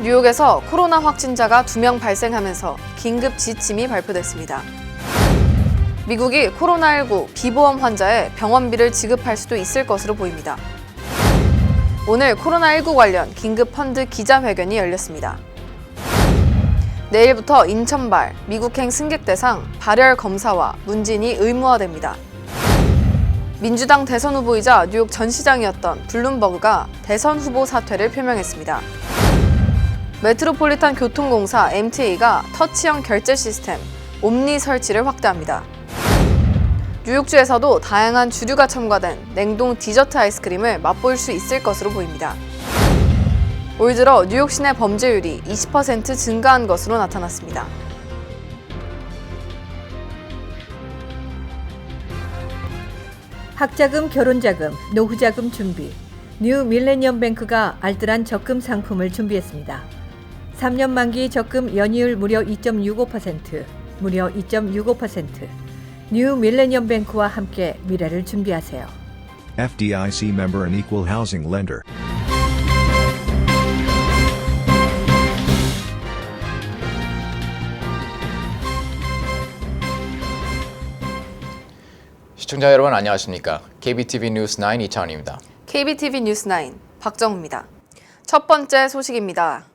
뉴욕에서 코로나 확진자가 2명 발생하면서 긴급 지침이 발표됐습니다. 미국이 코로나19 비보험 환자에 병원비를 지급할 수도 있을 것으로 보입니다. 오늘 코로나19 관련 긴급 펀드 기자회견이 열렸습니다. 내일부터 인천발 미국행 승객 대상 발열 검사와 문진이 의무화됩니다. 민주당 대선 후보이자 뉴욕 전 시장이었던 블룸버그가 대선 후보 사퇴를 표명했습니다. 메트로폴리탄 교통공사 MTA가 터치형 결제 시스템 옴니 설치를 확대합니다. 뉴욕주에서도 다양한 주류가 첨가된 냉동 디저트 아이스크림을 맛볼 수 있을 것으로 보입니다. 올 들어 뉴욕 시내 범죄율이 20% 증가한 것으로 나타났습니다. 학자금, 결혼자금, 노후자금 준비. 뉴 밀레니엄 뱅크가 알뜰한 적금 상품을 준비했습니다. 3년 만기 적금 연이율 무려 2.65%, 무려 2.65%. 뉴 밀레니엄 뱅크와 함께 미래를 준비하세요. FDIC member and equal housing lender. 시청자 여러분 안녕하십니까? KBTV 뉴스 9 이차원입니다. KBTV 뉴스 9 박정우입니다. 첫 번째 소식입니다.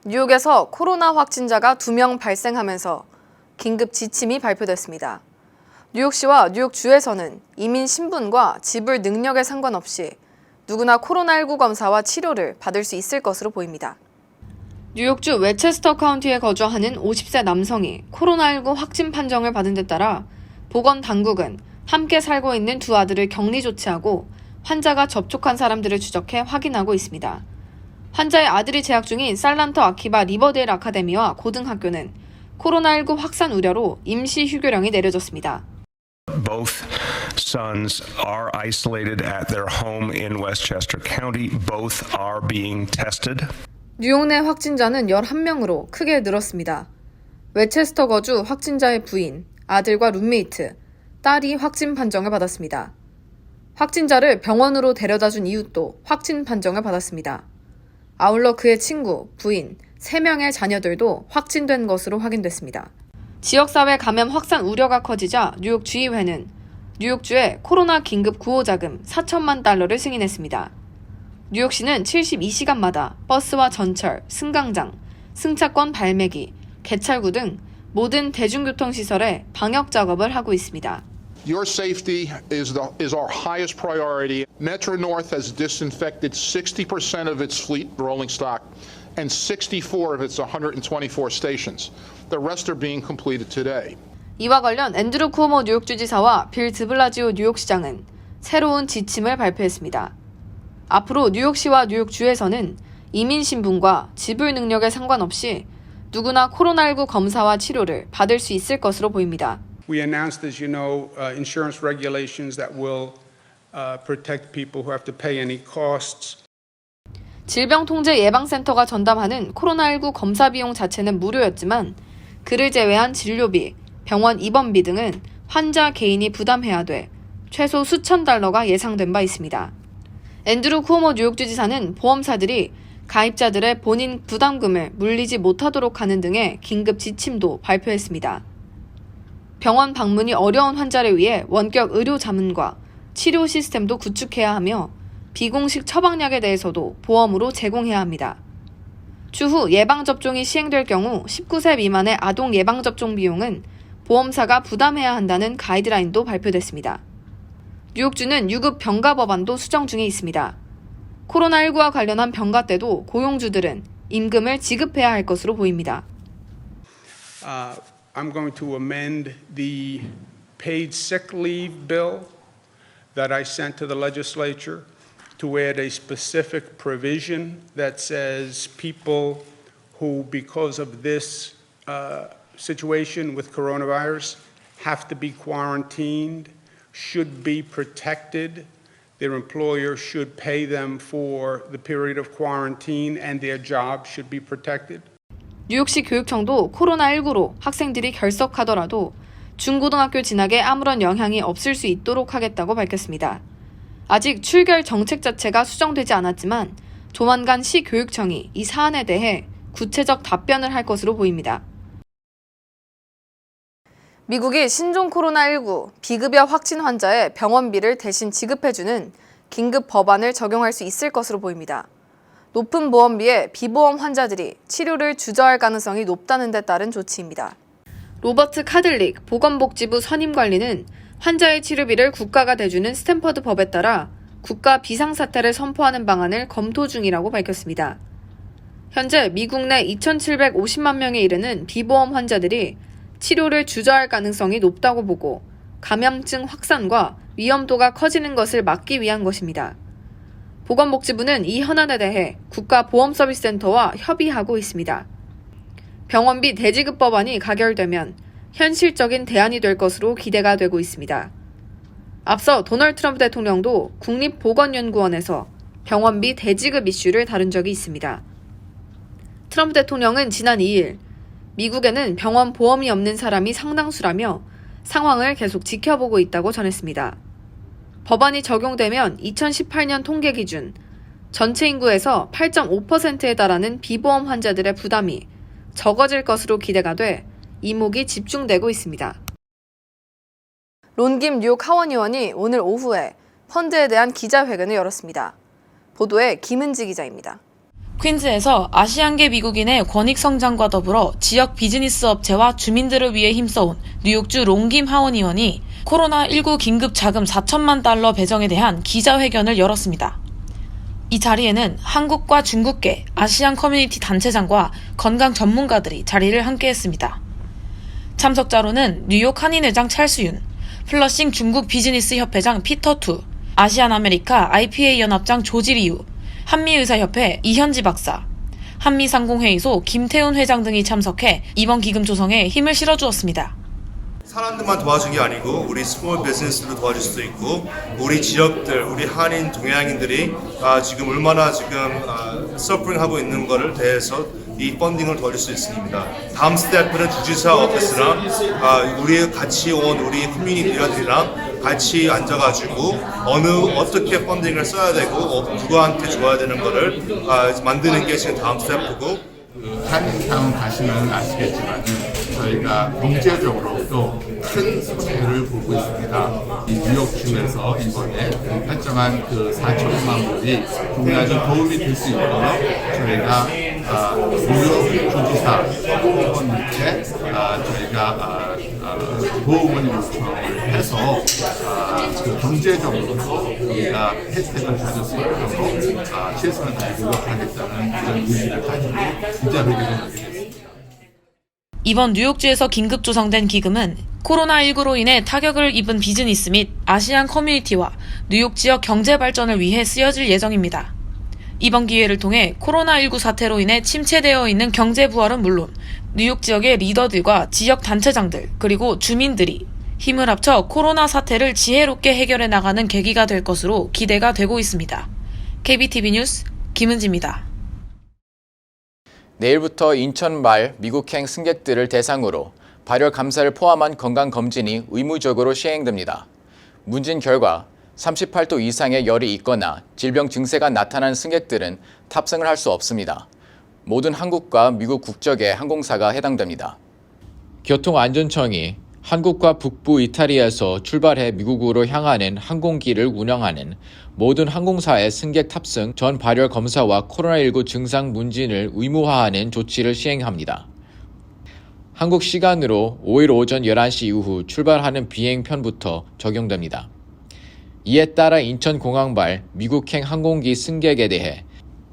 뉴욕에서 코로나 확진자가 2명 발생하면서 긴급 지침이 발표됐습니다. 뉴욕시와 뉴욕주에서는 이민 신분과 지불 능력에 상관없이 누구나 코로나19 검사와 치료를 받을 수 있을 것으로 보입니다. 뉴욕주 웨체스터 카운티에 거주하는 50세 남성이 코로나19 확진 판정을 받은 데 따라 보건당국은 함께 살고 있는 두 아들을 격리 조치하고 환자가 접촉한 사람들을 추적해 확인하고 있습니다. 환자의 아들이 재학 중인 살란터 아키바 리버데일 아카데미와 고등학교는 코로나19 확산 우려로 임시 휴교령이 내려졌습니다. Both sons are isolated at their home in Westchester County. Both are being tested. 뉴욕 내 확진자는 11명으로 크게 늘었습니다. 웨체스터 거주 확진자의 부인, 아들과 룸메이트, 딸이 확진 판정을 받았습니다. 확진자를 병원으로 데려다 준 이웃도 확진 판정을 받았습니다. 아울러 그의 친구, 부인, 3명의 자녀들도 확진된 것으로 확인됐습니다. 지역사회 감염 확산 우려가 커지자 뉴욕 주의회는 뉴욕주에 코로나 긴급 구호자금 4천만 달러를 승인했습니다. 뉴욕시는 72시간마다 버스와 전철, 승강장, 승차권 발매기, 개찰구 등 모든 대중교통시설에 방역 작업을 하고 있습니다. Your safety is our highest priority. Metro North has disinfected 60% of its fleet rolling stock and 64 of its 124 stations. The rest are being completed today. 이와 관련 앤드루 쿠오모 뉴욕주지사와 빌 드블라지오 뉴욕시장은 새로운 지침을 발표했습니다. 앞으로 뉴욕시와 뉴욕주에서는 이민 신분과 지불 능력에 상관없이 누구나 코로나19 검사와 치료를 받을 수 있을 것으로 보입니다. We announced, as you know, insurance regulations that will protect people who have to pay any costs. 질병통제예방센터가 전담하는 코로나19 검사 비용 자체는 무료였지만 그를 제외한 진료비, 병원 입원비 등은 환자 개인이 부담해야 돼 최소 수천 달러가 예상된 바 있습니다. 앤드루 쿠오모 뉴욕주지사는 보험사들이 가입자들의 본인 부담금을 물리지 못하도록 하는 등의 긴급 지침도 발표했습니다. 병원 방문이 어려운 환자를 위해 원격 의료 자문과 치료 시스템도 구축해야 하며 비공식 처방약에 대해서도 보험으로 제공해야 합니다. 추후 예방접종이 시행될 경우 19세 미만의 아동 예방접종 비용은 보험사가 부담해야 한다는 가이드라인도 발표됐습니다. 뉴욕주는 유급 병가 법안도 수정 중에 있습니다. 코로나19와 관련한 병가 때도 고용주들은 임금을 지급해야 할 것으로 보입니다. I'm going to amend the paid sick leave bill that I sent to the legislature to add a specific provision that says people who, because of this situation with coronavirus, have to be quarantined, should be protected. Their employer should pay them for the period of quarantine and their job should be protected. 뉴욕시 교육청도 코로나19로 학생들이 결석하더라도 중고등학교 진학에 아무런 영향이 없을 수 있도록 하겠다고 밝혔습니다. 아직 출결 정책 자체가 수정되지 않았지만 조만간 시 교육청이 이 사안에 대해 구체적 답변을 할 것으로 보입니다. 미국이 신종 코로나19 비급여 확진 환자의 병원비를 대신 지급해주는 긴급 법안을 적용할 수 있을 것으로 보입니다. 높은 보험비에 비보험 환자들이 치료를 주저할 가능성이 높다는 데 따른 조치입니다. 로버트 카들릭 보건복지부 선임관리는 환자의 치료비를 국가가 대주는 스탠퍼드 법에 따라 국가 비상사태를 선포하는 방안을 검토 중이라고 밝혔습니다. 현재 미국 내 2,750만 명에 이르는 비보험 환자들이 치료를 주저할 가능성이 높다고 보고 감염증 확산과 위험도가 커지는 것을 막기 위한 것입니다. 보건복지부는 이 현안에 대해 국가보험서비스센터와 협의하고 있습니다. 병원비 대지급 법안이 가결되면 현실적인 대안이 될 것으로 기대가 되고 있습니다. 앞서 도널드 트럼프 대통령도 국립보건연구원에서 병원비 대지급 이슈를 다룬 적이 있습니다. 트럼프 대통령은 지난 2일 미국에는 병원 보험이 없는 사람이 상당수라며 상황을 계속 지켜보고 있다고 전했습니다. 법안이 적용되면 2018년 통계 기준 전체 인구에서 8.5%에 달하는 비보험 환자들의 부담이 적어질 것으로 기대가 돼 이목이 집중되고 있습니다. 론김 뉴욕 하원 의원이 오늘 오후에 펀드에 대한 기자회견을 열었습니다. 보도에 김은지 기자입니다. 퀸즈에서 아시안계 미국인의 권익 성장과 더불어 지역 비즈니스 업체와 주민들을 위해 힘써온 뉴욕주 론김 하원 의원이 코로나19 긴급 자금 4천만 달러 배정에 대한 기자회견을 열었습니다. 이 자리에는 한국과 중국계 아시안 커뮤니티 단체장과 건강 전문가들이 자리를 함께했습니다. 참석자로는 뉴욕 한인회장 찰수윤, 플러싱 중국 비즈니스 협회장 피터 투, 아시안 아메리카 IPA 연합장 조지리유, 한미의사협회 이현지 박사, 한미상공회의소 김태훈 회장 등이 참석해 이번 기금 조성에 힘을 실어주었습니다. 사람들만 도와준 게 아니고 우리 스몰 비즈니스도 도와줄 수도 있고 우리 지역들, 우리 한인, 동양인들이 지금 얼마나 서프링하고 있는 거를 대해서 이 펀딩을 도와줄 수 있습니다. 다음 스텝은 주지사 오피스랑 우리 같이 온 우리 커뮤니티 리더들이랑 같이 앉아가지고 어떻게 펀딩을 써야 되고 누구한테 줘야 되는 거를 만드는 게 지금 다음 스텝이고 한인타운 가시면 아시겠지만 저희가 경제적으로 또 큰 손해를 보고 있습니다. 이 뉴욕주에서 이번에 결정한 4천만 불이 국민한테 도움이 될 수 있도록 저희가 뉴욕 주지사 후보님께 저희가 도움을 요청을 해서 경제적으로 우리가 혜택을 가질 수 있도록 최선을 다해 노력하겠다는 이런 의지를 가지고 기자회견을 하게 됐습니다. 이번 뉴욕주에서 긴급 조성된 기금은 코로나19로 인해 타격을 입은 비즈니스 및 아시안 커뮤니티와 뉴욕 지역 경제 발전을 위해 쓰여질 예정입니다. 이번 기회를 통해 코로나19 사태로 인해 침체되어 있는 경제 부활은 물론 뉴욕 지역의 리더들과 지역 단체장들 그리고 주민들이 힘을 합쳐 코로나 사태를 지혜롭게 해결해 나가는 계기가 될 것으로 기대가 되고 있습니다. KBTV 뉴스 김은지입니다. 내일부터 인천 말 미국행 승객들을 대상으로 발열 감사를 포함한 건강검진이 의무적으로 시행됩니다. 문진 결과 38도 이상의 열이 있거나 질병 증세가 나타난 승객들은 탑승을 할 수 없습니다. 모든 한국과 미국 국적의 항공사가 해당됩니다. 교통안전청이 한국과 북부 이탈리아에서 출발해 미국으로 향하는 항공기를 운영하는 모든 항공사의 승객 탑승 전 발열 검사와 코로나19 증상 문진을 의무화하는 조치를 시행합니다. 한국 시간으로 5일 오전 11시 이후 출발하는 비행편부터 적용됩니다. 이에 따라 인천공항발 미국행 항공기 승객에 대해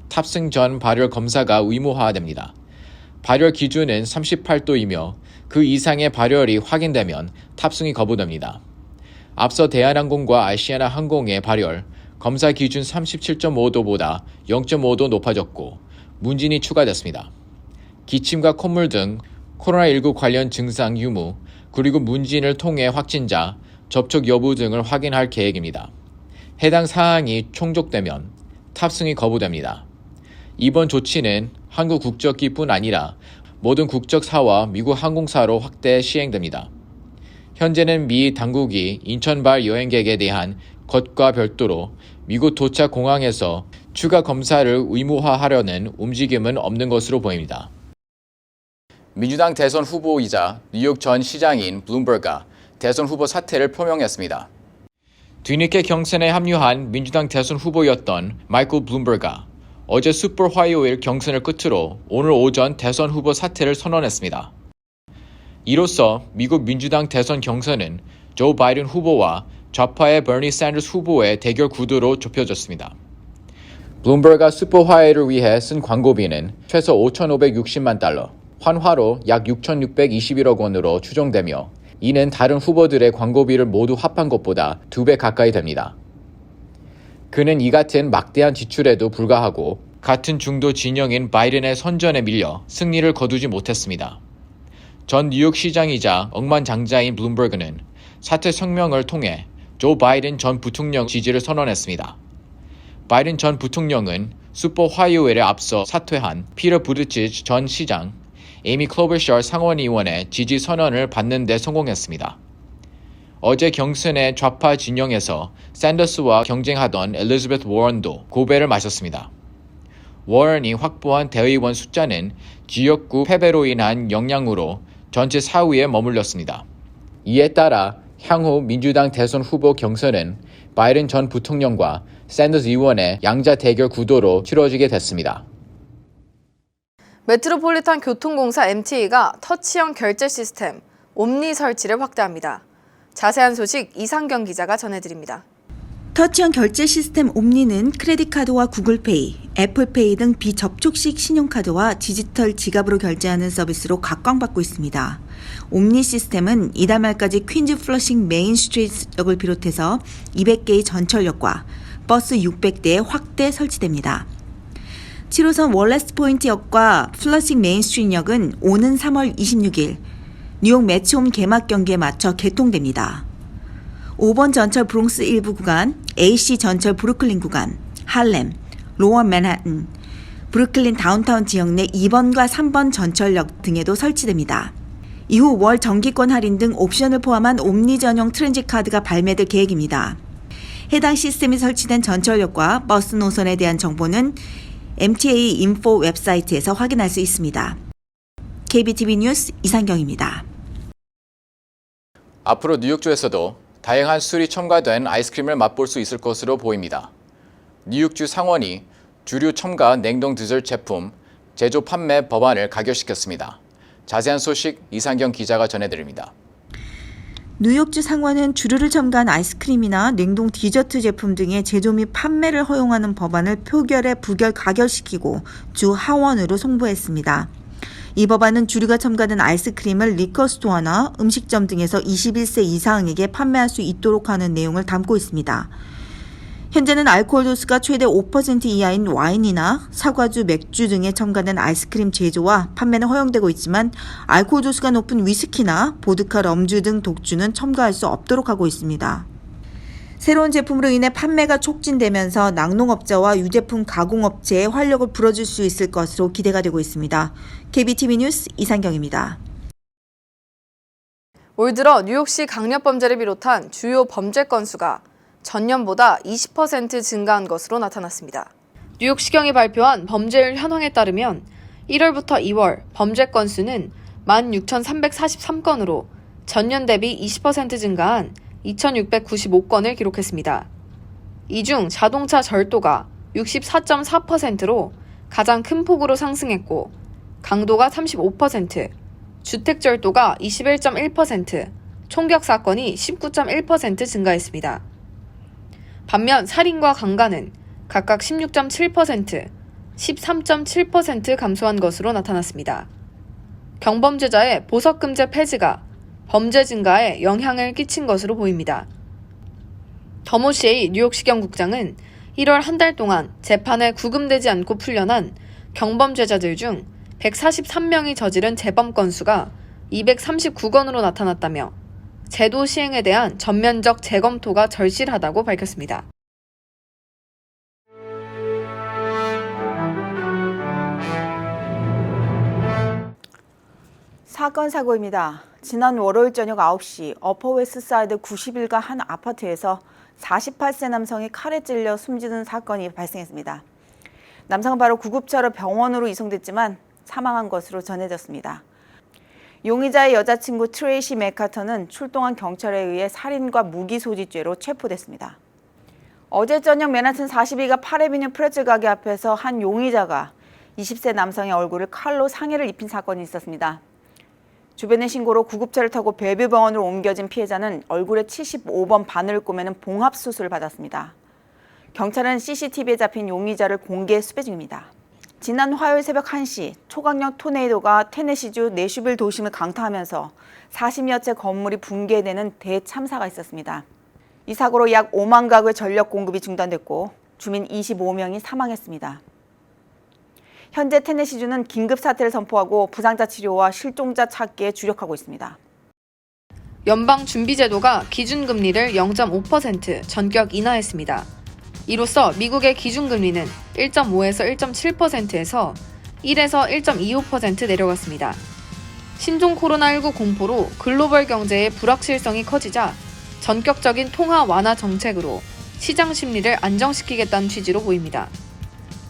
탑승 전 발열 검사가 의무화됩니다. 발열 기준은 38도이며 그 이상의 발열이 확인되면 탑승이 거부됩니다. 앞서 대한항공과 아시아나항공의 발열, 검사 기준 37.5도보다 0.5도 높아졌고 문진이 추가됐습니다. 기침과 콧물 등 코로나19 관련 증상 유무, 그리고 문진을 통해 확진자, 접촉 여부 등을 확인할 계획입니다. 해당 사항이 충족되면 탑승이 거부됩니다. 이번 조치는 한국 국적기뿐 아니라 모든 국적사와 미국 항공사로 확대 시행됩니다. 현재는 미 당국이 인천발 여행객에 대한 것과 별도로 미국 도착 공항에서 추가 검사를 의무화하려는 움직임은 없는 것으로 보입니다. 민주당 대선 후보이자 뉴욕 전 시장인 블룸버그가 대선 후보 사퇴를 표명했습니다. 뒤늦게 경선에 합류한 민주당 대선 후보였던 마이클 블룸버그가 어제 슈퍼 화요일 경선을 끝으로 오늘 오전 대선 후보 사퇴를 선언했습니다. 이로써 미국 민주당 대선 경선은 조 바이든 후보와 좌파의 버니 샌더스 후보의 대결 구도로 좁혀졌습니다. 블룸버그가 슈퍼 화요일을 위해 쓴 광고비는 최소 5,560만 달러, 환화로 약 6,621억 원으로 추정되며 이는 다른 후보들의 광고비를 모두 합한 것보다 2배 가까이 됩니다. 그는 이 같은 막대한 지출에도 불구하고 같은 중도 진영인 바이든의 선전에 밀려 승리를 거두지 못했습니다. 전 뉴욕시장이자 억만장자인 블룸버그는 사퇴 성명을 통해 조 바이든 전 부통령 지지를 선언했습니다. 바이든 전 부통령은 슈퍼 화요일에 앞서 사퇴한 피터 부티지지 전 시장, 에이미 클로버셔 상원의원의 지지 선언을 받는 데 성공했습니다. 어제 경선의 좌파 진영에서 샌더스와 경쟁하던 엘리자베스 워런도 고배를 마셨습니다. 워런이 확보한 대의원 숫자는 지역구 패배로 인한 영향으로 전체 4위에 머물렀습니다. 이에 따라 향후 민주당 대선 후보 경선은 바이든 전 부통령과 샌더스 의원의 양자 대결 구도로 치러지게 됐습니다. 메트로폴리탄 교통공사 MTA가 터치형 결제 시스템 옴니 설치를 확대합니다. 자세한 소식 이상경 기자가 전해드립니다. 터치형 결제 시스템 옴니는 크레딧카드와 구글페이, 애플페이 등 비접촉식 신용카드와 디지털 지갑으로 결제하는 서비스로 각광받고 있습니다. 옴니 시스템은 이달 말까지 퀸즈 플러싱 메인 스트리트역을 비롯해서 200개의 전철역과 버스 600대에 확대 설치됩니다. 7호선 월레스 포인트역과 플러싱 메인 스트리트역은 오는 3월 26일 뉴욕 매치홈 개막 경기에 맞춰 개통됩니다. 5번 전철 브롱스 일부 구간, AC 전철 브루클린 구간, 할렘, 로어 맨하튼, 브루클린 다운타운 지역 내 2번과 3번 전철역 등에도 설치됩니다. 이후 월 정기권 할인 등 옵션을 포함한 옴니 전용 트랜짓 카드가 발매될 계획입니다. 해당 시스템이 설치된 전철역과 버스 노선에 대한 정보는 MTA 인포 웹사이트에서 확인할 수 있습니다. KBTV 뉴스 이상경입니다. 앞으로 뉴욕주에서도 다양한 술이 첨가된 아이스크림을 맛볼 수 있을 것으로 보입니다. 뉴욕주 상원이 주류 첨가 냉동 디저트 제품 제조 판매 법안을 가결시켰습니다. 자세한 소식 이상경 기자가 전해드립니다. 뉴욕주 상원은 주류를 첨가한 아이스크림이나 냉동 디저트 제품 등의 제조 및 판매를 허용하는 법안을 표결에 가결시키고 주 하원으로 송부했습니다. 이 법안은 주류가 첨가된 아이스크림을 리커스토어나 음식점 등에서 21세 이상에게 판매할 수 있도록 하는 내용을 담고 있습니다. 현재는 알코올 도수가 최대 5% 이하인 와인이나 사과주, 맥주 등에 첨가된 아이스크림 제조와 판매는 허용되고 있지만 알코올 도수가 높은 위스키나 보드카, 럼주 등 독주는 첨가할 수 없도록 하고 있습니다. 새로운 제품으로 인해 판매가 촉진되면서 낙농업자와 유제품 가공업체에 활력을 불어줄 수 있을 것으로 기대가 되고 있습니다. KBTV 뉴스 이상경입니다. 올 들어 뉴욕시 강력범죄를 비롯한 주요 범죄 건수가 전년보다 20% 증가한 것으로 나타났습니다. 뉴욕시경이 발표한 범죄율 현황에 따르면 1월부터 2월 범죄 건수는 16,343건으로 전년 대비 20% 증가한 2,695건을 기록했습니다. 이 중 자동차 절도가 64.4%로 가장 큰 폭으로 상승했고 강도가 35%, 주택 절도가 21.1%, 총격 사건이 19.1% 증가했습니다. 반면 살인과 강간은 각각 16.7%, 13.7% 감소한 것으로 나타났습니다. 경범죄자의 보석금제 폐지가 범죄 증가에 영향을 끼친 것으로 보입니다. 더모시의 뉴욕시경 국장은 1월 한 달 동안 재판에 구금되지 않고 풀려난 경범죄자들 중 143명이 저지른 재범 건수가 239건으로 나타났다며 제도 시행에 대한 전면적 재검토가 절실하다고 밝혔습니다. 사건 사고입니다. 지난 월요일 저녁 9시 어퍼웨스트사이드 90일가 한 아파트에서 48세 남성이 칼에 찔려 숨지는 사건이 발생했습니다. 남성은 바로 구급차로 병원으로 이송됐지만 사망한 것으로 전해졌습니다. 용의자의 여자친구 트레이시 맥카터는 출동한 경찰에 의해 살인과 무기 소지죄로 체포됐습니다. 어제 저녁 맨하튼 42가 8에비뉴 프레츠 가게 앞에서 한 용의자가 20세 남성의 얼굴을 칼로 상해를 입힌 사건이 있었습니다. 주변의 신고로 구급차를 타고 벨뷰 병원으로 옮겨진 피해자는 얼굴에 75번 바늘을 꼬매는 봉합 수술을 받았습니다. 경찰은 CCTV에 잡힌 용의자를 공개 수배 중입니다. 지난 화요일 새벽 1시 초강력 토네이도가 테네시주 내슈빌 도심을 강타하면서 40여 채 건물이 붕괴되는 대참사가 있었습니다. 이 사고로 약 5만 가구의 전력 공급이 중단됐고 주민 25명이 사망했습니다. 현재 테네시주는 긴급 사태를 선포하고 부상자 치료와 실종자 찾기에 주력하고 있습니다. 연방준비제도가 기준금리를 0.5% 전격 인하했습니다. 이로써 미국의 기준금리는 1.5에서 1.7%에서 1에서 1.25% 내려갔습니다. 신종 코로나19 공포로 글로벌 경제의 불확실성이 커지자 전격적인 통화 완화 정책으로 시장 심리를 안정시키겠다는 취지로 보입니다.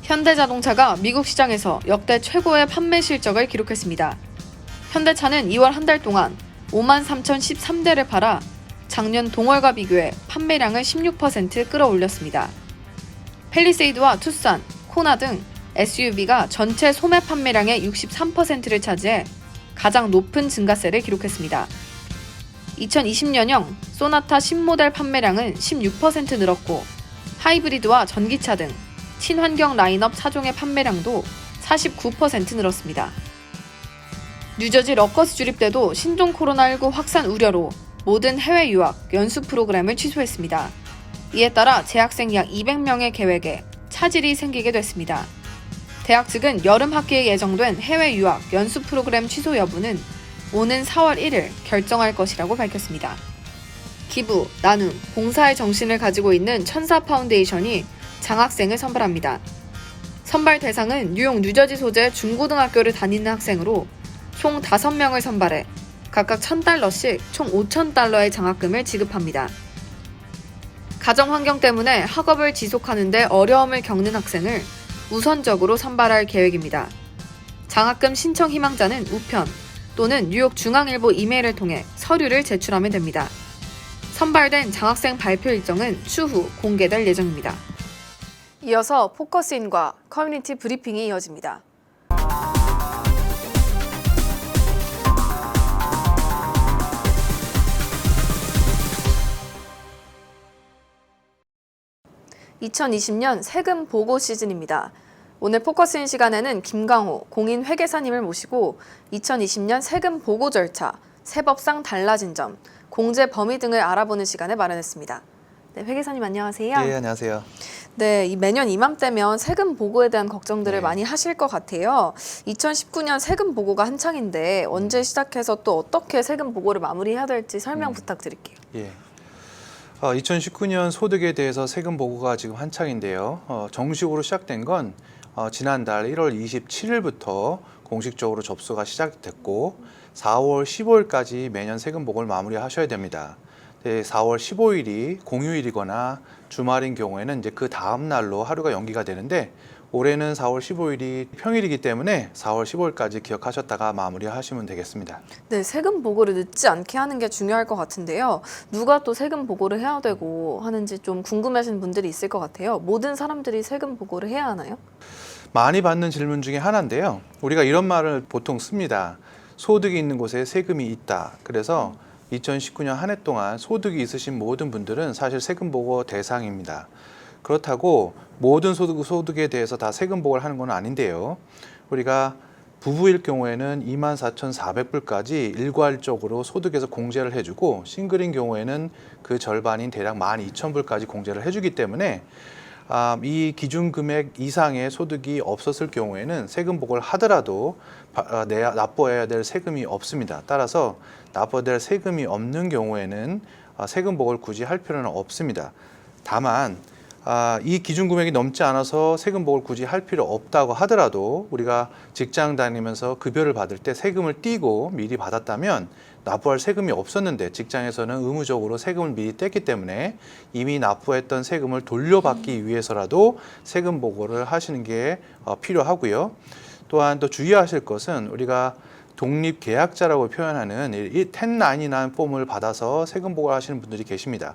현대자동차가 미국 시장에서 역대 최고의 판매 실적을 기록했습니다. 현대차는 2월 한 달 동안 53,013대를 팔아 작년 동월과 비교해 판매량을 16% 끌어올렸습니다. 팰리세이드와 투싼, 코나 등 SUV가 전체 소매 판매량의 63%를 차지해 가장 높은 증가세를 기록했습니다. 2020년형 소나타 신모델 판매량은 16% 늘었고 하이브리드와 전기차 등 친환경 라인업 차종의 판매량도 49% 늘었습니다. 뉴저지 러커스 주립대도 신종 코로나19 확산 우려로 모든 해외 유학, 연수 프로그램을 취소했습니다. 이에 따라 재학생 약 200명의 계획에 차질이 생기게 됐습니다. 대학 측은 여름 학기에 예정된 해외 유학, 연수 프로그램 취소 여부는 오는 4월 1일 결정할 것이라고 밝혔습니다. 기부, 나눔, 봉사의 정신을 가지고 있는 천사 파운데이션이 장학생을 선발합니다. 선발 대상은 뉴욕 뉴저지 소재 중고등학교를 다니는 학생으로 총 5명을 선발해 각각 $1,000씩 총 $5,000의 장학금을 지급합니다. 가정 환경 때문에 학업을 지속하는 데 어려움을 겪는 학생을 우선적으로 선발할 계획입니다. 장학금 신청 희망자는 우편 또는 뉴욕 중앙일보 이메일을 통해 서류를 제출하면 됩니다. 선발된 장학생 발표 일정은 추후 공개될 예정입니다. 이어서 포커스인과 커뮤니티 브리핑이 이어집니다. (2020년) 세금 보고 시즌입니다. 오늘 포커스인 시간에는 김강호 공인회계사님을 모시고 2020년 세금 보고 절차, 세법상 달라진 점, 공제 범위 등을 알아보는 시간을 마련했습니다. 네, 회계사님 안녕하세요. 네, 안녕하세요. 네, 이 매년 이맘때면 세금 보고에 대한 걱정들을 많이 하실 것 같아요. 2019년 세금 보고가 한창인데 언제 시작해서 또 어떻게 세금 보고를 마무리해야 될지 설명 부탁드릴게요. 예. 2019년 소득에 대해서 세금 보고가 지금 한창인데요. 정식으로 시작된 건 지난달 1월 27일부터 공식적으로 접수가 시작됐고 4월 15일까지 매년 세금 보고를 마무리하셔야 됩니다. 4월 15일이 공휴일이거나 주말인 경우에는 이제 그 다음 날로 하루가 연기가 되는데 올해는 4월 15일이 평일이기 때문에 4월 15일까지 기억하셨다가 마무리하시면 되겠습니다. 네, 세금 보고를 늦지 않게 하는 게 중요할 것 같은데요. 누가 또 세금 보고를 해야 되고 하는지 좀 궁금해하시는 분들이 있을 것 같아요. 모든 사람들이 세금 보고를 해야 하나요? 많이 받는 질문 중에 하나인데요. 우리가 이런 말을 보통 씁니다. 소득이 있는 곳에 세금이 있다. 그래서 2019년 한 해 동안 소득이 있으신 모든 분들은 사실 세금 보고 대상입니다. 그렇다고 모든 소득에 대해서 다 세금 보고를 하는 건 아닌데요. 우리가 부부일 경우에는 24,400불까지 일괄적으로 소득에서 공제를 해주고 싱글인 경우에는 그 절반인 대략 12,000불까지 공제를 해주기 때문에 이 기준 금액 이상의 소득이 없었을 경우에는 세금 보고를 하더라도 납부해야 될 세금이 없습니다. 따라서 납부해야 될 세금이 없는 경우에는 세금 보고를 굳이 할 필요는 없습니다. 다만 이 기준 금액이 넘지 않아서 세금 보고를 굳이 할 필요 없다고 하더라도 우리가 직장 다니면서 급여를 받을 때 세금을 떼고 미리 받았다면 납부할 세금이 없었는데 직장에서는 의무적으로 세금을 미리 뗐기 때문에 이미 납부했던 세금을 돌려받기 위해서라도 세금 보고를 하시는 게 필요하고요. 또한 또 주의하실 것은 우리가 독립계약자라고 표현하는 이 1099이라는 폼을 받아서 세금 보고를 하시는 분들이 계십니다.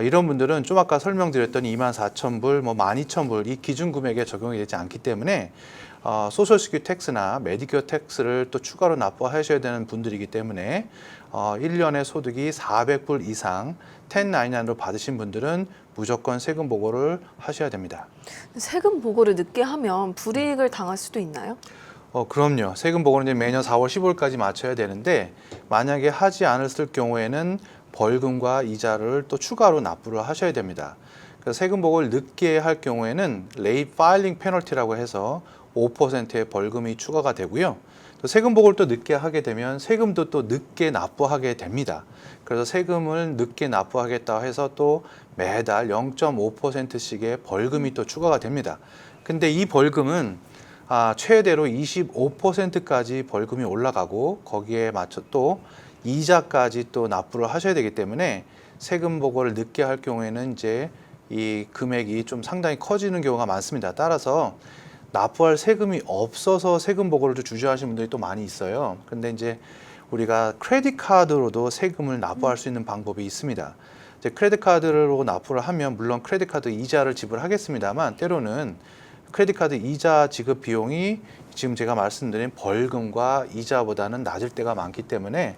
이런 분들은 좀 아까 설명드렸던 24,000불, 12,000불 이 기준 금액에 적용이 되지 않기 때문에 소셜시큐리티 텍스나 메디케어 텍스를 또 추가로 납부하셔야 되는 분들이기 때문에 1년의 소득이 400불 이상 1099로 받으신 분들은 무조건 세금 보고를 하셔야 됩니다. 세금 보고를 늦게 하면 불이익을 당할 수도 있나요? 그럼요. 세금 보고는 이제 매년 4월 15일까지 맞춰야 되는데 만약에 하지 않았을 경우에는 벌금과 이자를 또 추가로 납부를 하셔야 됩니다. 그래서 세금 보고를 늦게 할 경우에는 레이트 파일링 페널티라고 해서 5%의 벌금이 추가가 되고요. 또 세금 보고를 또 늦게 하게 되면 세금도 또 늦게 납부하게 됩니다. 그래서 세금을 늦게 납부하겠다 해서 또 매달 0.5%씩의 벌금이 또 추가가 됩니다. 근데 이 벌금은 최대로 25%까지 벌금이 올라가고 거기에 맞춰 또 이자까지 또 납부를 하셔야 되기 때문에 세금 보고를 늦게 할 경우에는 이제 이 금액이 좀 상당히 커지는 경우가 많습니다. 따라서 납부할 세금이 없어서 세금 보고를 주저하시는 분들이 또 많이 있어요. 근데 이제 우리가 크레딧 카드로도 세금을 납부할 수 있는 방법이 있습니다. 이제 크레딧 카드로 납부를 하면 물론 크레딧 카드 이자를 지불하겠습니다만 때로는 크레딧 카드 이자 지급 비용이 지금 제가 말씀드린 벌금과 이자보다는 낮을 때가 많기 때문에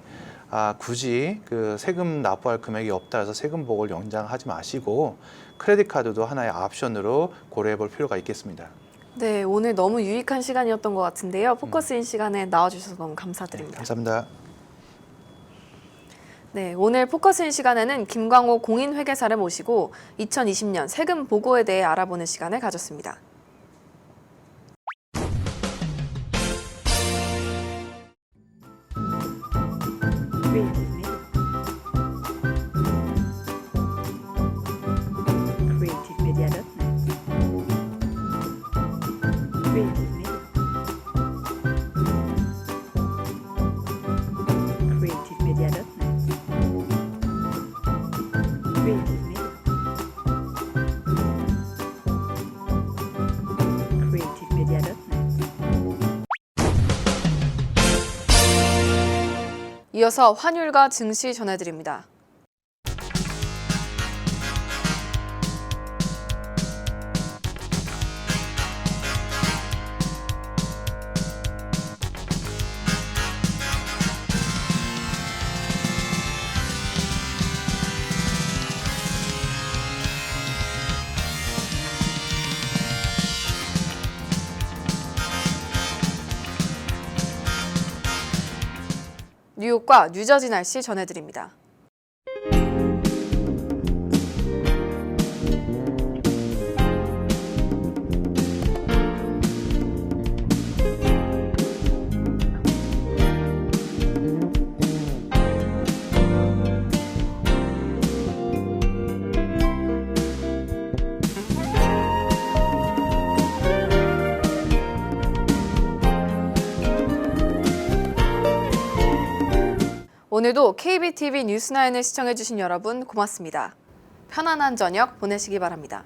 굳이 그 세금 납부할 금액이 없다 해서 세금 보고를 연장하지 마시고 크레딧 카드도 하나의 옵션으로 고려해 볼 필요가 있겠습니다. 네, 오늘 너무 유익한 시간이었던 것 같은데요. 포커스인 시간에 나와주셔서 너무 감사드립니다. 감사합니다. 네, 오늘 포커스인 시간에는 김광호 공인회계사를 모시고 2020년 세금 보고에 대해 알아보는 시간을 가졌습니다. 이어서 환율과 증시 전해드립니다. 뉴욕과 뉴저지 날씨 전해드립니다. 오늘도 KBTV 뉴스9을 시청해주신 여러분 고맙습니다. 편안한 저녁 보내시기 바랍니다.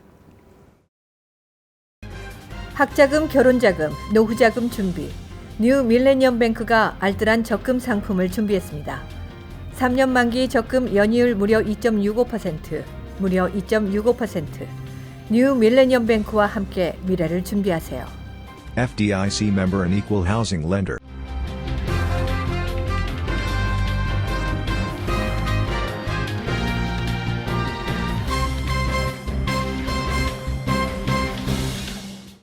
학자금, 결혼자금, 노후자금 준비. 뉴 밀레니엄 뱅크가 알뜰한 적금 상품을 준비했습니다. 3년 만기 적금 연이율 무려 2.65%, 무려 2.65%. 뉴 밀레니엄 뱅크와 함께 미래를 준비하세요. FDIC member and equal housing lender.